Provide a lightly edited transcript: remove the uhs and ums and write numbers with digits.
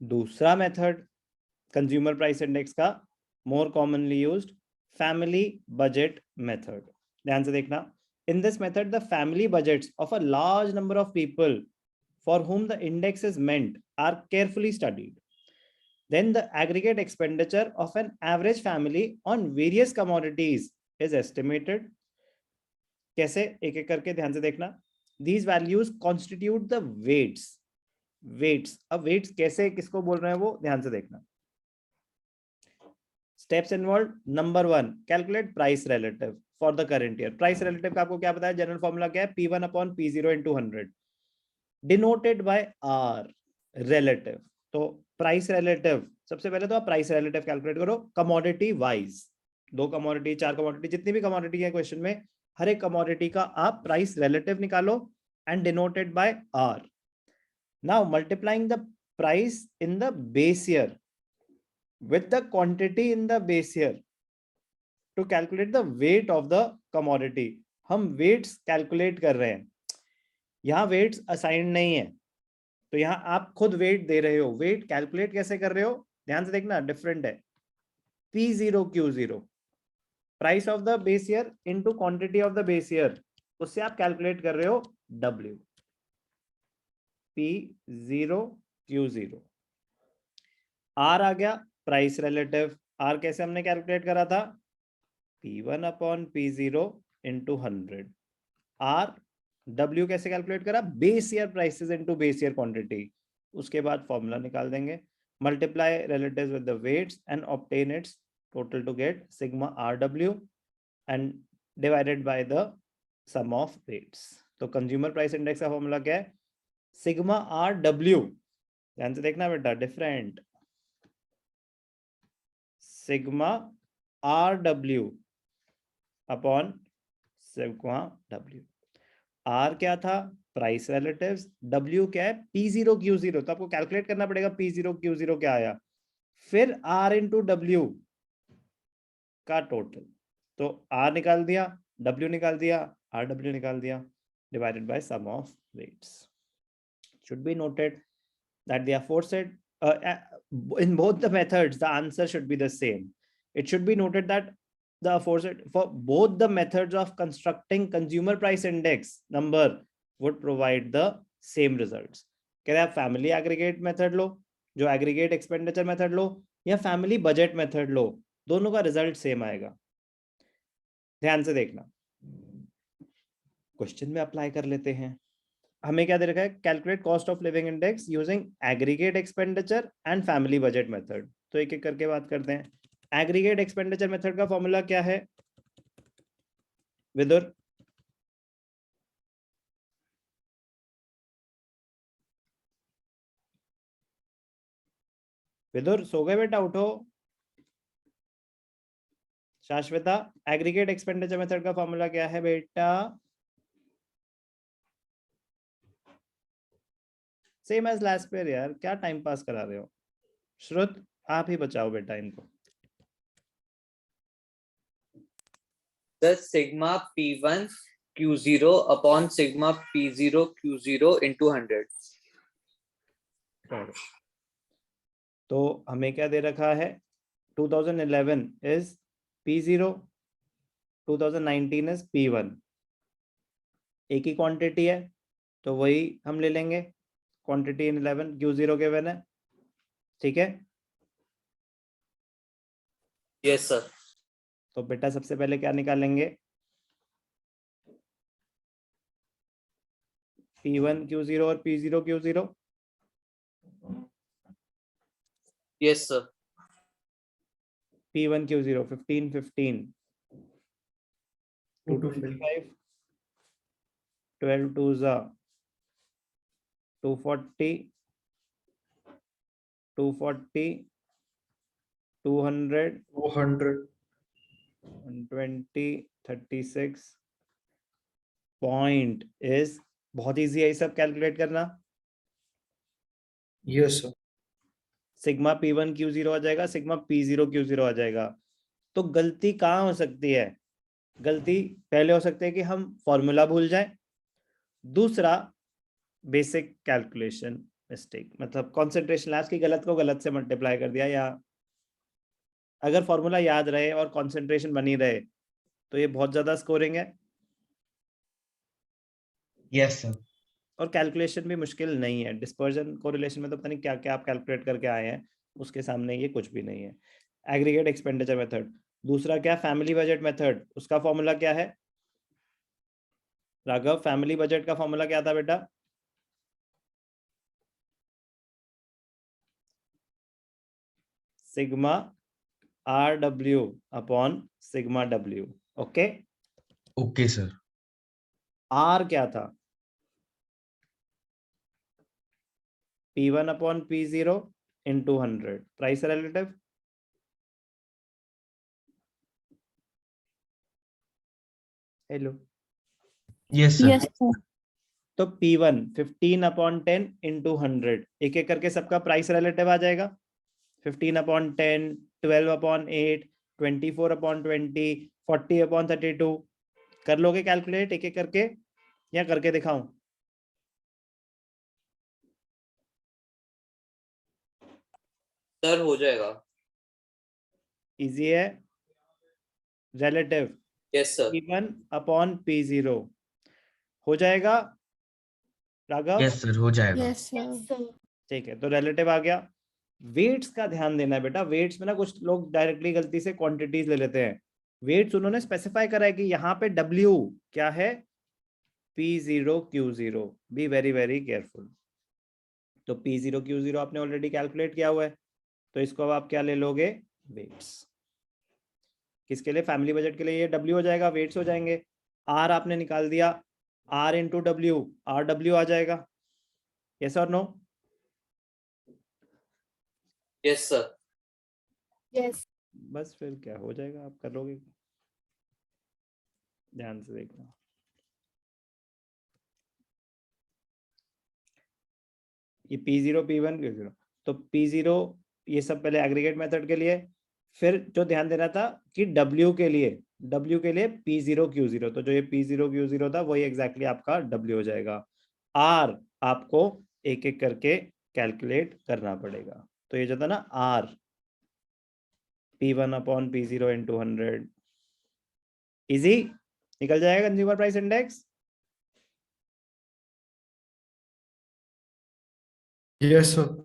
दूसरा method consumer price index का more commonly used family budget method. ध्यान से देखना, in this method the family budgets of a large number of people for whom the index is meant are carefully studied. Then the aggregate expenditure of an average family on various commodities is estimated. कैसे, एक एक करके ध्यान से देखना। These values constitute the weights. Weights, अब weights कैसे किसको बोल रहे हैं वो ध्यान से देखना। Steps involved, number 1, calculate price relative for the current year. Price relative का आपको क्या पता है, जनरल फॉर्मूला क्या है, P1 upon P0 into 100 denoted by R relative. तो प्राइस रिलेटिव, सबसे पहले तो आप प्राइस रिलेटिव कैलकुलेट करो कमोडिटी वाइज। 2 कमोडिटी, 4 कमोडिटी, जितनी भी कमोडिटी है क्वेश्चन में, हर एक कमोडिटी का आप प्राइस रिलेटिव निकालो and denoted by R. Now multiplying the price in the base year with the quantity in the base year to calculate the weight of the commodity। हम weights calculate कर रहे हैं, यहाँ weights assigned नहीं है, तो यहाँ आप खुद weight दे रहे हो। weight calculate कैसे कर रहे हो, ध्यान से देखना, different है। P0 Q0 price of the base year into quantity of the base year, उससे आप calculate कर रहे हो W। P0 Q0 R आ गया प्राइस रिलेटिव। R कैसे हमने कैलकुलेट करा था, P1 upon P0 into 100। R W कैसे कैलकुलेट करा, base year prices into base year quantity. उसके बाद फॉर्मूला निकाल देंगे, multiply relatives with the weights and obtain its total to get sigma RW and divided by the sum of weights. तो consumer price index का formula क्या है, sigma RW, ध्यान से देखना बेटा, different, sigma RW upon sigma W। R क्या था, प्राइस रिलेटिव्स, W क्या है, P0 Q0। तो आपको कैलकुलेट करना पड़ेगा P0 Q0 क्या आया, फिर R इंटू W का टोटल। तो R निकाल दिया, W निकाल दिया, RW निकाल दिया, divided by sum of weights. Should be noted that the aforesaid in both the methods the answer should be the same. It should be noted that the aforesaid for both the methods of constructing consumer price index number would provide the same results। कह रहे आप family aggregate method लो, जो aggregate expenditure method लो, या family budget method लो, दोनों का result same आएगा। ध्यान से देखना, क्वेश्चन में अप्लाई कर लेते हैं। हमें क्या दे रखा है, calculate cost of living index using aggregate expenditure and family budget method. तो एक एक करके बात करते हैं। एग्रीगेट एक्सपेंडिचर मेथड का फॉर्मूला क्या है विदुर, विदुर सो गए बेटा, उठो। शाश्वता, एग्रीगेट एक्सपेंडिचर मेथड का फॉर्मूला क्या है बेटा, सेम एज लास्ट ईयर यार, क्या टाइम पास करा रहे हो। श्रुत आप ही बचाओ बेटा इनको। The sigma P1 Q0 upon sigma P0 Q0 into 100। तो हमें क्या दे रखा है, 2011 इज P0, 2019 इज P1। एक ही क्वांटिटी है तो वही हम ले लेंगे, क्वांटिटी इन 11 Q0 के वन है, ठीक है। Yes sir. तो बेटा सबसे पहले क्या निकालेंगे, P1 Q0 और P0 Q0। Yes sir. P1 Q0 15 15 225 12 2 240 240 200 120 36 point is, बहुत इजी है ये सब कैलकुलेट करना। Yes sir. Sigma P1 Q0 आ जाएगा, सिग्मा P0 Q0 आ जाएगा। तो गलती कहाँ हो सकती है, गलती पहले हो सकती है कि हम फॉर्मूला भूल जाएं, दूसरा बेसिक कैलकुलेशन मिस्टेक मतलब कॉन्सेंट्रेशन लैब्स की गलत को गलत से मल्टीप्लाई कर दिया, या अगर फॉर्मूला याद रहे और कॉन्सेंट्रेशन बनी रहे तो ये बहुत ज्यादा स्कोरिंग है। Yes sir. और कैलकुलेशन भी मुश्किल नहीं है, डिस्पर्जन कोरिलेशन में तो पता नहीं क्या क्या आप कैलकुलेट करके आए हैं, उसके सामने ये कुछ भी नहीं है। एग्रीगेट एक्सपेंडिचर मेथड, दूसरा क्या, फैमिली बजट मेथड, उसका फॉर्मूला क्या है राघव? फैमिली बजट का फॉर्मूला क्या था बेटा? Sigma R W upon sigma W. Okay, okay sir. R क्या था? P1 upon P0 into 100, price relative. Hello, yes sir. Yes, sir. तो P1 15 अपॉन 10 इंटू 100, एक एक करके सबका प्राइस रिलेटिव आ जाएगा। 15 अपॉन 10, 12 अपॉन 8, 24 अपॉन 20, 40 अपॉन 32। कर लोगे कैलकुलेट एक एक करके या करके दिखाऊं? सर हो जाएगा। इजी है, relative yes sir. P1 upon P0 हो जाएगा राघव? यस सर हो जाएगा। Yes, sir. ठीक है, तो रिलेटिव आ गया। वेट्स का ध्यान देना है बेटा, वेट्स में ना कुछ लोग डायरेक्टली गलती से क्वांटिटीज ले लेते हैं। वेट्स उन्होंने स्पेसिफाई करा है कि यहाँ पे W क्या है, P0 Q0, be very very careful. तो P0 Q0 आपने ऑलरेडी कैलकुलेट किया हुआ है, तो इसको अब आप क्या ले लोगे, वेट्स। किसके लिए? फैमिली बजट के लिए ये W हो जाएगा, वेट्स हो जाएंगे। R आपने निकाल दिया, R इंटू डब्ल्यू, RW आ जाएगा। यस और नो? Yes sir. Yes. बस फिर क्या हो जाएगा, आप कर लोगे, ध्यान से देखना। ये P0 P1 Q0, तो P0 ये सब पहले एग्रीगेट मेथड के लिए, फिर जो ध्यान देना था कि W के लिए P0 Q0, तो जो ये P0 Q0 था वही एग्जैक्टली आपका W हो जाएगा। R आपको एक एक करके कैलकुलेट करना पड़ेगा, तो ये जो था ना R, P1 upon P0 into 100, easy निकल जाएगा consumer price index. Yes sir.